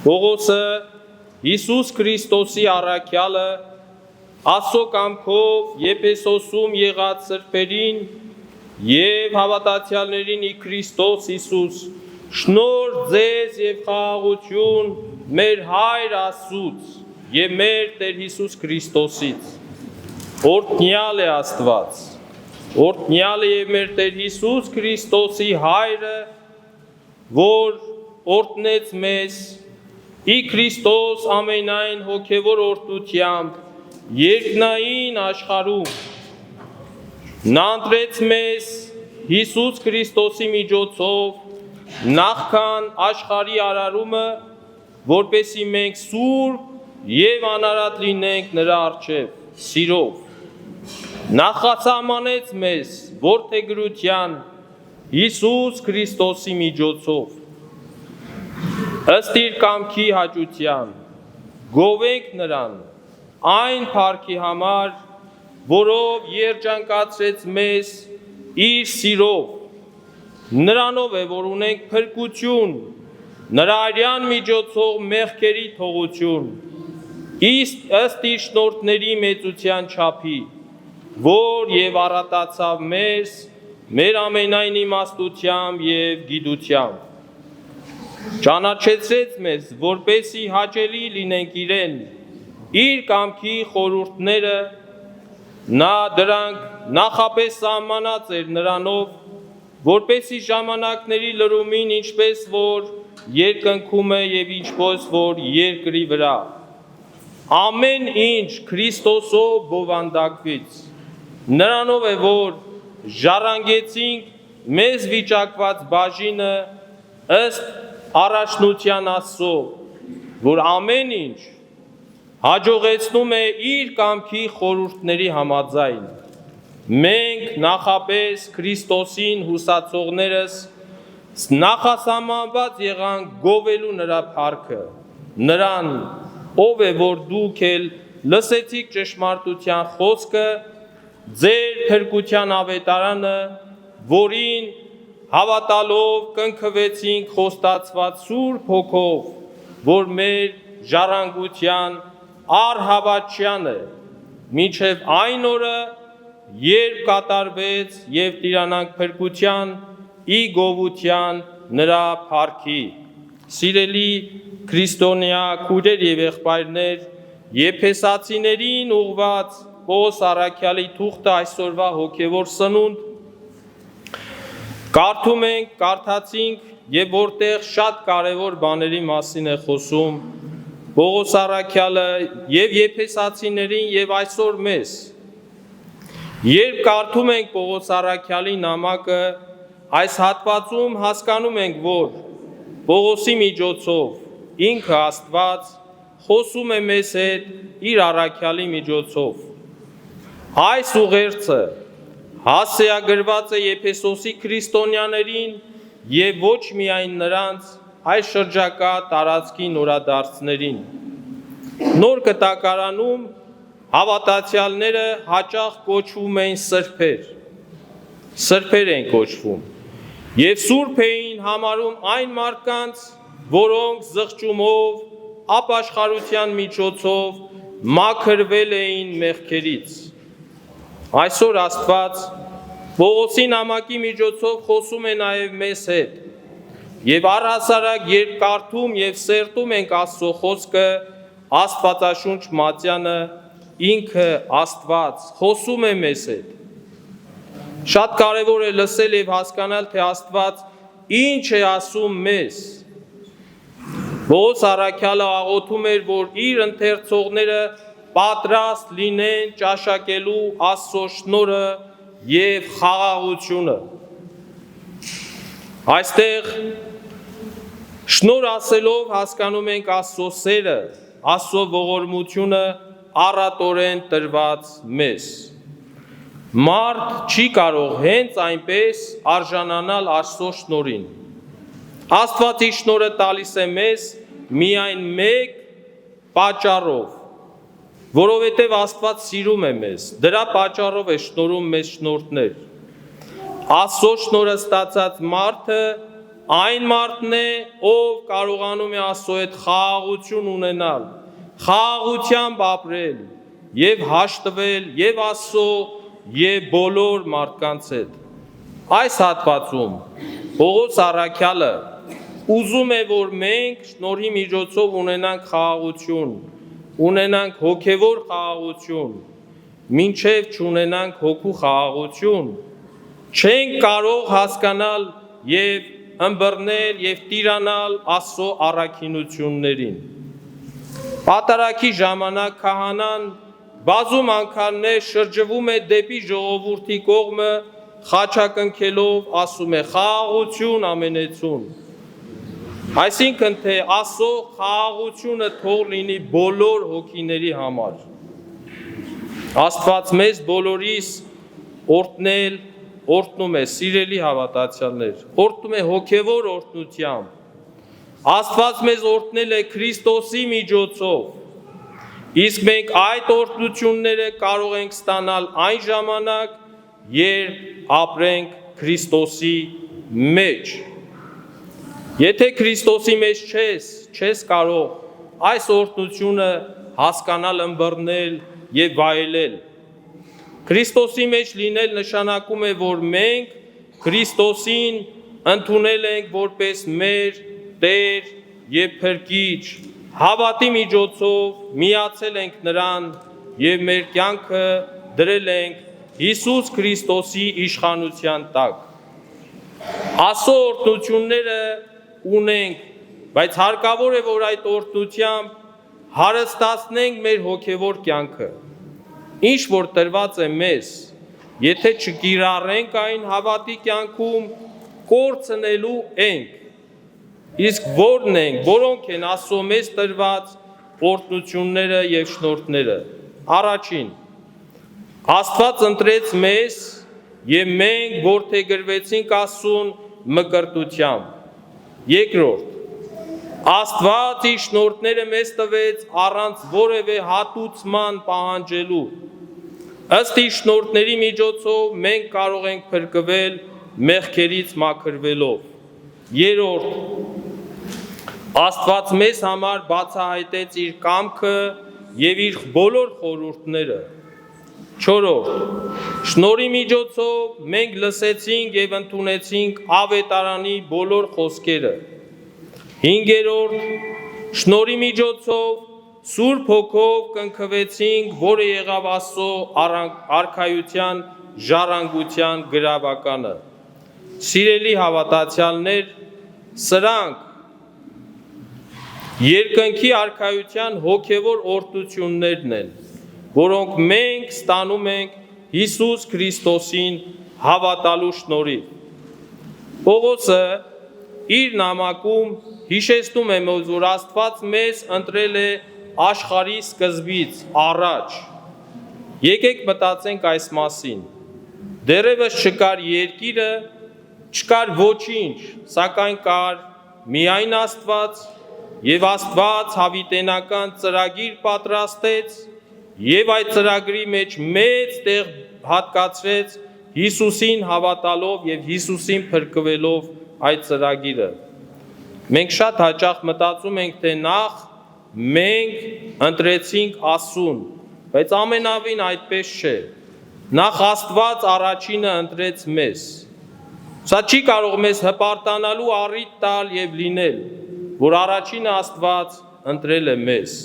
Պողոսը Հիսուս Քրիստոսի առաքյալը Աստծո կամքով Եփեսոսում եղած սրբերին եւ հավատացյալներին ի Քրիստոս Հիսուս շնորհ ձեզ եւ խաղաղություն մեր Հայր Աստծուց եւ մեր Տեր Հիսուս Քրիստոսից օրհնյալ է Աստված օրհնյալ է եւ մեր Տեր Հիսուս Քրիստոսի Հայրը որ օրհնեց մեզ ի Քրիստոս ամենայն հոգեվոր օրհնությամբ երկնային աշխարհում նա ընտրեց մեզ Հիսուս Քրիստոսի միջոցով նախքան աշխարհի արարումը որպեսզի մենք սուրբ եւ անարատ լինենք նրա առջև սիրով նախասահմանեց մեզ որդեգրության Հիսուս Քրիստոսի միջոցով ըստ իր կամքի հաճության գովենք նրան այն փառքի համար որով երջանկացրեց մեզ իր սիրով նրանով է որ ունենք փրկություն նրա արյան միջոցով մեղքերի թողություն ըստ իր շնորհների մեծության չափի որ եւ առատացավ մեզ մեր ամենայն իմաստությամբ եւ գիտությամբ ճանաչեցրեց մեզ որպեսզի հաճելի լինենք իրեն իր կամքի խորհուրդները նա դրանք նախապես սահմանած էր նրանով որպեսզի ժամանակների լրումին ինչպես որ երկնքում է եւ ինչպես որ երկրի վրա ամեն ինչ Քրիստոսով բովանդակվեց նրանով է որ ժառանգեցինք մեզ վիճակված բաժինը ըստ առաջնության Աստծո որ ամեն ինչ հաջողեցնում է իր կամքի խորհուրդների համաձայն մենք նախապես Քրիստոսին հուսացողներս նախասահմանված եղանք գովելու նրա փառքը նրան ով է որ դուք էլ լսեցիք ճշմարտության խոսքը ձեր փրկության ավետարանը որին հավատալով կնքվեցինք խոստացված սուրբ հոգով որ մեր ժառանգության առհավատչյան է մինչև այն օրը երբ կատարվեց եւ տիրանանք փրկության ի գովության նրա փառքի սիրելի քրիստոնյա քույրեր եւ եղբայրներ եփեսացիներին ուղված Պողոս առաքյալի թուղթը այսօրվա հոգեվոր սնունդ կարդում ենք կարդացինք եւ որտեղ շատ կարեւոր բաների մասին է խոսում Պողոս առաքյալը եւ եփեսացիներին եւ այսօր մեզ երբ կարդում ենք Պողոս առաքյալի նամակը այս հատվածում հասկանում ենք որ Պողոսի միջոցով ինքը Աստված խոսում է մեզ հետ իր առաքյալի միջոցով այս ուղերձը հասցեագրված է Եփեսոսի քրիստոնյաներին եւ ոչ միայն նրանց այս շրջակա տարածքի նորադարձներին նոր կտակարանում հավատացյալները հաճախ կոչվում էին սրբեր են կոչվում եւ սուրբ էին համարում այն մարդկանց որոնք զղջումով ապաշխարության միջոցով մաքրվել էին մեղքերից այսօր Աստված Պողոսի նամակի միջոցով խոսում է նաև մեզ հետ եւ առհասարակ երբ կարդում եւ սերտում ենք Աստծո խոսքը Աստվածաշունչ Մատյանը ինքը Աստված խոսում է մեզ հետ շատ կարեւոր է լսել եւ հասկանալ թե Աստված ինչ է ասում մեզ Պողոս առաքյալը աղոթում էր որ իր ընթերցողները պատրաստ լինեն ճաշակելու Աստծո շնորհը եւ խաղաղությունը այստեղ շնորհ ասելով հասկանում ենք Աստծո սերը Աստծո ողորմությունը առատորեն տրված մեզ մարդ չի կարող հենց այնպես արժանանալ Աստծո շնորհին Աստվածի շնորհը տալիս է մեզ միայն մեկ պատճառով որովհետև Աստված սիրում է մեզ, դրա պատճառով է շնորհում մեզ շնորհներ։ Աստծո շնորհը ստացած մարդը այն մարդն է, ով կարողանում է Աստծո հետ խաղաղություն ունենալ, խաղաղությամբ ապրել եւ հաշտվել եւ Աստծո եւ բոլոր մարդկանց հետ։ Այս հատվածում Պողոս առաքյալը ուզում է, որ մենք շնորհի միջոցով ունենանք խաղաղություն, ունենանք հոգևոր խաղաղություն, մինչև չունենանք հոգու խաղաղություն, չենք կարող հասկանալ եւ ըմբռնել եւ տիրանալ Աստծո առաքինություններին։ Պատարագի ժամանակ քահանան բազում անգամներ շրջվում է դեպի ժողովրդի կողմը, խաչակնքելով ասում է խաղաղություն ամենեցուն։ Այսինքն թե Աստծո խաղաղությունը թող լինի բոլոր հոգիների համար։ Աստված մեզ բոլորիս օրհնում է, սիրելի հավատացյալներ, օրհնում է հոգևոր օրհնությամբ։ Աստված մեզ օրհնել է Քրիստոսի միջոցով, իսկ մենք այդ օրհնությունները կարող ենք ստանալ այն ժամանակ, երբ ապրենք Քրիստոսի մեջ։ Եթե Քրիստոսի մեջ չես կարող այս օրհնությունը հասկանալ, ըմբռնել եւ վայելել։ Քրիստոսի մեջ լինել նշանակում է, որ մենք Քրիստոսին ընդունել ենք որպես մեր Տեր եւ Փրկիչ, հավատի միջոցով միացել ենք նրան եւ մեր կյանքը դրել ենք Հիսուս Քրիստոսի իշխանության տակ։ Աստծո օրհնությունները ունենք, բայց հարկավոր է, որ այդ օրհնությամբ հարստացնենք մեր հոգևոր կյանքը։ Ինչ որ տրված է մեզ, եթե չկիրառենք այն հավատի կյանքում, կորցնելու ենք։ Իսկ որոնք են Աստծո մեզ տրված օրհնությունները եւ շնորհները։ Առաջին, Աստված ընտրեց մեզ եւ մենք որդեգրվեցինք Աստծուն մկրտությամբ։ Երկրորդ, Աստված իր շնորհները մեզ տվեց առանց որևէ հատուցման պահանջելու։ Ըստ իր շնորհների միջոցով մենք կարող ենք փրկվել մեղքերից մաքրվելով։ Երրորդ, Աստված մեզ համար բացահայտեց իր կամքը եւ իր բոլոր խորհուրդները։ Չորրորդ, շնորհի միջոցով մենք լսեցինք եւ ընդունեցինք ավետարանի բոլոր խոսքերը։ Հինգերորդ, շնորհի միջոցով Սուրբ Հոգով կնքվեցինք, որը եղավ Աստծո արքայության ժառանգության գրավականը։ Սիրելի հավատացյալներ, սրանք երկնքի արքայության հոգևոր օրհնություններն են, որոնք մենք ստանում ենք Հիսուս Քրիստոսին հավատալու շնորհիվ։ Պողոսը իր նամակում հիշեցնում է, որ Աստված մեզ ընտրել է աշխարհի սկզբից առաջ։ Եկեք մտածենք այս մասին։ Դեռևս չկար երկիրը, չկար ոչինչ, սակայն կար միայն Աստված, եւ Աստված հավիտենական ծրագիր պատրաստեց եւ այդ ծրագրի մեջ մեծ տեղ հատկացրեց Հիսուսին հավատալով եւ Հիսուսին փրկվելով այդ ծրագիրը։ Մենք շատ հաճախ մտածում ենք, թե նախ մենք ընտրեցինք Աստծուն, բայց ամենավին այդպես չէ։ Նախ Աստված առաջինը ընտրեց մեզ։ Սա չի կարող մեզ հպարտանալու առիթ տալ եւ լինել, որ առաջինը Աստված ընտրել է մեզ։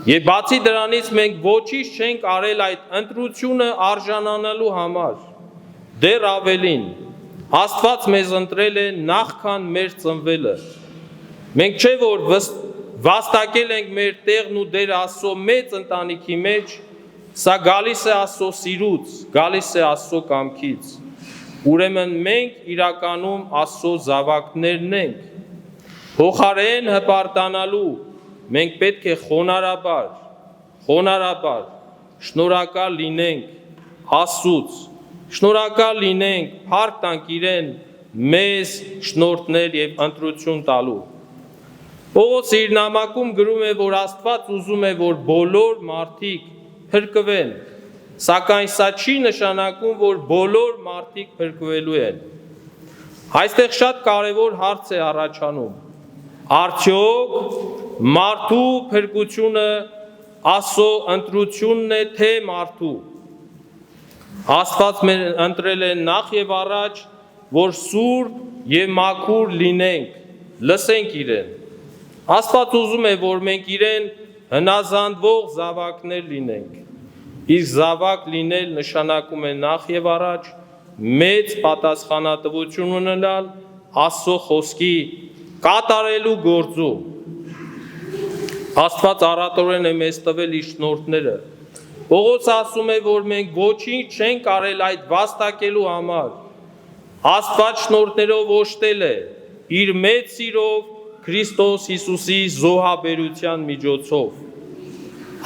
Եվ բացի դրանից մենք ոչինչ չենք արել այդ ընտրությունը արժանանալու համար։ Դեռ ավելին, Աստված մեզ ընտրել է նախքան մեր ծնվելը։ Մենք չէ որ վաստակել ենք մեր տեղն ու դերը Աստծո մեծ ընտանիքի մեջ, սա գալիս է Աստծո սիրուց, գալիս է Աստծո կամքից։ Ուրեմն մենք իրականում Աստծո զավակներն ենք։ Փոխարեն հպարտանալու մենք պետք է խոնարհաբար շնորհակալ լինենք Աստծուց, շնորհակալ լինենք, փառք տանք իրեն մեզ շնորհներ եւ ընտրություն տալու։ Պողոսը իր նամակում գրում է, որ Աստված ուզում է, որ բոլոր մարդիկ փրկվեն, սակայն սա չի նշանակում, որ բոլոր մարդիկ փրկվելու են։ Այստեղ շատ կարևոր հարց է առաջանում. արդյոք մարդու փրկությունը Աստծո ընտրությունն է, թե մարդու։ Աստված մեր ընտրել է նախ եւ առաջ, որ սուրբ եւ մաքուր լինենք, լսենք իրեն։ Աստված ուզում է, որ մենք իրեն հնազանդվող զավակներ լինենք։ Իսկ զավակ լինել նշանակում է նախ եւ առաջ մեծ պատասխանատվություն ունենալ Աստծո խոսքի կատարելու գործում։ Աստված առատորեն է մեզ տվել իր շնորհները։ Պողոս ասում է, որ մենք ոչինչ չենք կարել այդ վաստակելու համար։ Աստված շնորհներով օժտել է իր մեծ սիրով Քրիստոս Հիսուսի զոհաբերության միջոցով։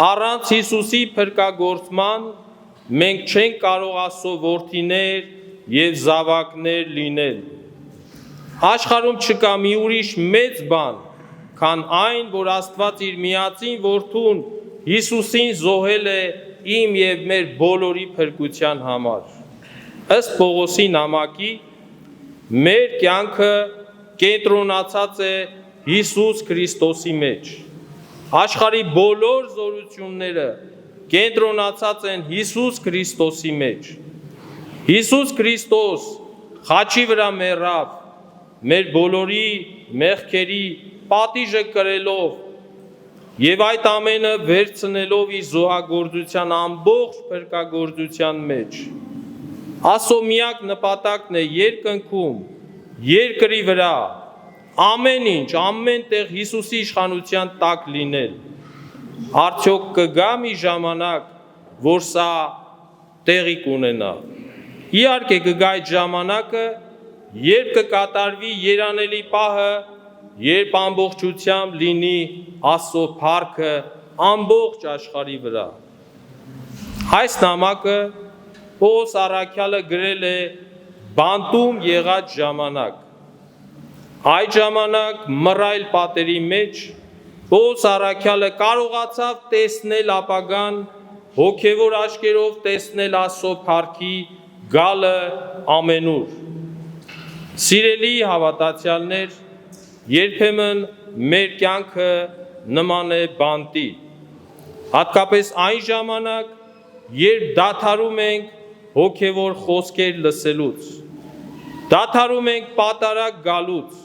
Առանց Հիսուսի փրկագործման մենք չենք կարող Աստծո որդիներ եւ զավակներ լինել։ Աշխարհում չկա մի ուրիշ մեծ բան, քան այն, որ Աստված իր միածին որդուն Հիսուսին զոհել է իմ եւ մեր բոլորի փրկության համար։ Ըստ Պողոսի նամակի, մեր կյանքը կենտրոնացած է Հիսուս Քրիստոսի մեջ։ Աշխարհի բոլոր զորությունները կենտրոնացած են Հիսուս Քրիստոսի մեջ։ Հիսուս Քրիստոս խաչի վրա մեռավ, մեր բոլորի մեղքերի պատիժը կրելով եւ այդ ամենը վերցնելով իր զոհագործության ամբողջ փրկագործության մեջ։ Աստծո միակ նպատակն է երկնքում, երկրի վրա, ամեն ինչ, ամեն տեղ Հիսուսի իշխանության տակ լինել։ Արդյոք կգա մի ժամանակ, որ սա տեղի կունենա։ Իհարկե կգա այդ ժամանակը, երբ կկատարվի երանելի պահը, երբ ամբողջությամբ լինի Աստծո փառքը ամբողջ աշխարհի վրա։ Այս նամակը Պողոս առաքյալը գրել է բանտում եղած ժամանակ։ Այդ ժամանակ մռայլ պատերի մեջ Պողոս առաքյալը կարողացավ տեսնել ապագան, հոգևոր աչքերով տեսնել Աստծո փառքի գալը ամենուր։ Սիրելի հավատացյալներ, երբեմն մեր կյանքը նման է բանտի, հատկապես այն ժամանակ, երբ դադարում ենք հոգևոր խոսքեր լսելուց, դադարում ենք պատարագ գալուց,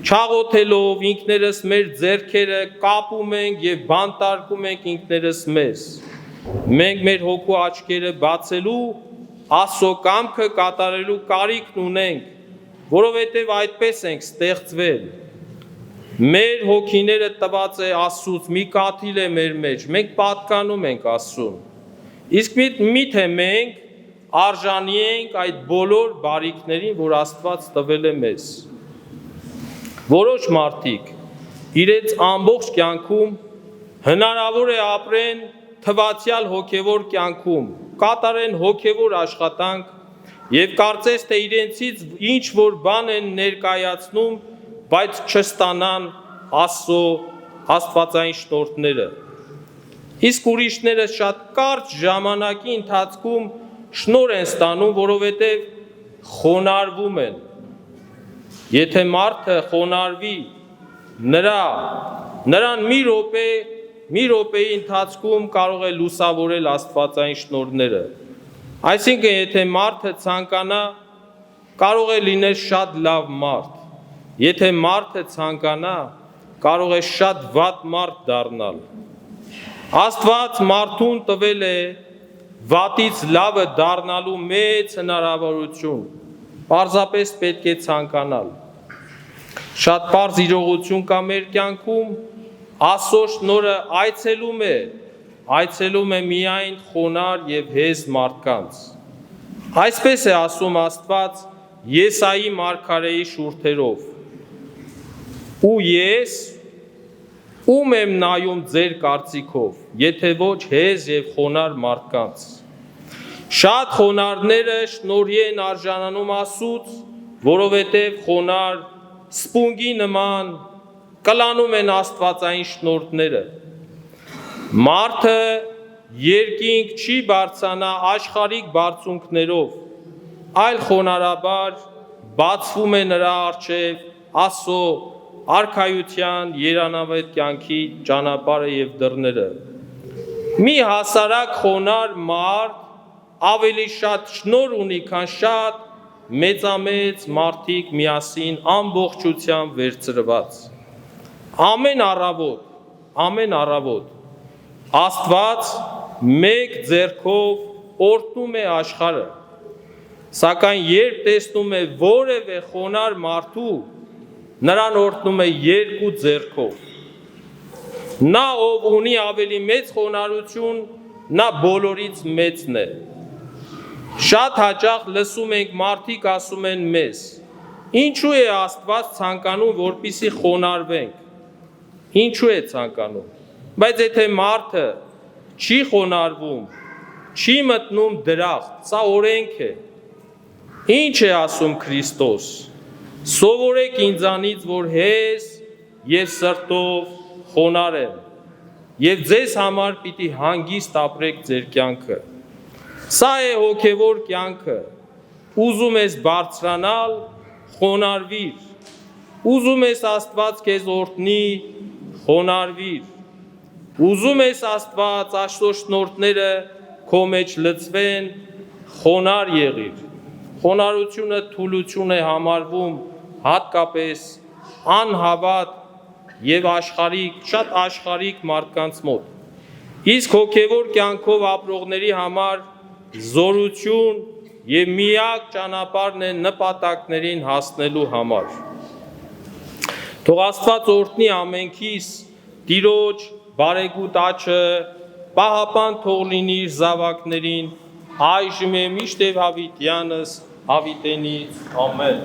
չաղոթելով ինքներս մեր ձեռքերը կապում ենք եւ բանտարկում ենք ինքներս մեզ։ Մենք մեր հոգու աչքերը բացելու, Աստծո կամքը կատարելու կարիքն ունենք, որովհետև այդպես ենք ստեղծվել։ Մեր հոգիները տված է Աստծուց, մի կաթիլ է մեր մեջ, մենք պատկանում ենք Աստծուն։ Իսկ միթե մենք արժանի ենք այդ բոլոր բարիքներին, որ Աստված տվել է մեզ։ Որոշ մարդիկ իրենց ամբողջ կյանքում հնարավոր է ապրեն թվացյալ հոգևոր կյանքում, կատարեն հոգևոր աշխատանք եւ կարծես թե իրենցից ինչ որ բան են ներկայացնում, բայց չստանան Աստծո աստվածային շնորհները։ Իսկ ուրիշները շատ կարճ ժամանակի ընթացքում շնորհ են ստանում, որովհետեւ խոնարհվում են։ Եթե մարդը խոնարհվի, նրան մի րոպեի ընթացքում կարող է լուսավորել աստվածային շնորհները։ Այսինքն, եթե մարդը ցանկանա, կարող է լինել շատ լավ մարդ։ Եթե մարդը ցանկանա, կարող է շատ վատ մարդ դառնալ։ Աստված մարդուն տվել է վատից լավը դառնալու մեծ հնարավորություն։ Պարզապես պետք է ցանկանալ։ Շատ պարզ իրողություն կա մեր կյանքում, Աստծո շնորհը այցելում է միայն խոնար եւ հեզ մարդկանց։ Այսպես է ասում Աստված Եսայի մարգարեի շուրթերով. Ու ես ում եմ նայում ձեր կարծիքով, եթե ոչ հեզ եւ խոնար մարդկանց։ Շատ խոնարհները շնորհի են արժանանում Աստծուց, որովհետև խոնար սպունգի նման կլանում են աստվածային շնորհները։ Մարդը երկինք չի բարձրանա աշխարհիկ բարձունքներով, այլ խոնարհաբար բացվում է նրա առջև Աստծո արքայության երանավետ կյանքի ճանապարհը եւ դռները։ Մի հասարակ խոնար մարդ ավելի շատ շնոր ունի, քան շատ մեծամեծ մարդիկ միասին ամբողջությամբ վերցրված։ Ամեն առավոտ Աստված մեկ ձեռքով օրհնում է աշխարհը, սակայն երբ տեսնում է որևէ խոնար մարդու, նրան օրհնում է երկու ձեռքով։ Նա, ով ունի ավելի մեծ խոնարհություն, նա բոլորից մեծն է։ Շատ հաճախ լսում ենք մարդիկ ասում են մեզ. ինչու է Աստված ցանկանում, որպեսզի խոնարհվենք։ Ինչու է ցանկանում։ Բայց եթե մարդը չի խոնարհվում, չի մտնում դրախտ, սա օրենք է։ Ինչ է ասում Քրիստոս։ Սովորեք ինձանից, որ հեզ եւ սրտով խոնար եմ, եւ ձեզ համար պիտի հանգիստ ապրեք ձեր կյանքը։ Սա է հոգևոր կյանքը։ Ուզում ես բարձրանալ, խոնարհվիր։ Ուզում ես Աստված քեզ օրհնի, խոնարհվիր։ Ուզում ես Աստված Աստծո շնորհները քո մեջ լցվեն, խոնար եղիր։ Խոնարհությունը թուլություն է համարվում հատկապես անհավատ եւ շատ աշխարհիկ մարդկանց մոտ։ Իսկ հոգևոր կյանքով ապրողների համար զորություն եւ միակ ճանապարհն է նպատակներին հասնելու համար։ Թող Աստված օրհնի ամենքիս, Տիրոջ բարեգութ աչքը պահապան թող լինի իր զավակներին, այժմ է միշտ եւ հավիտյանս հավիտենից, ամեն։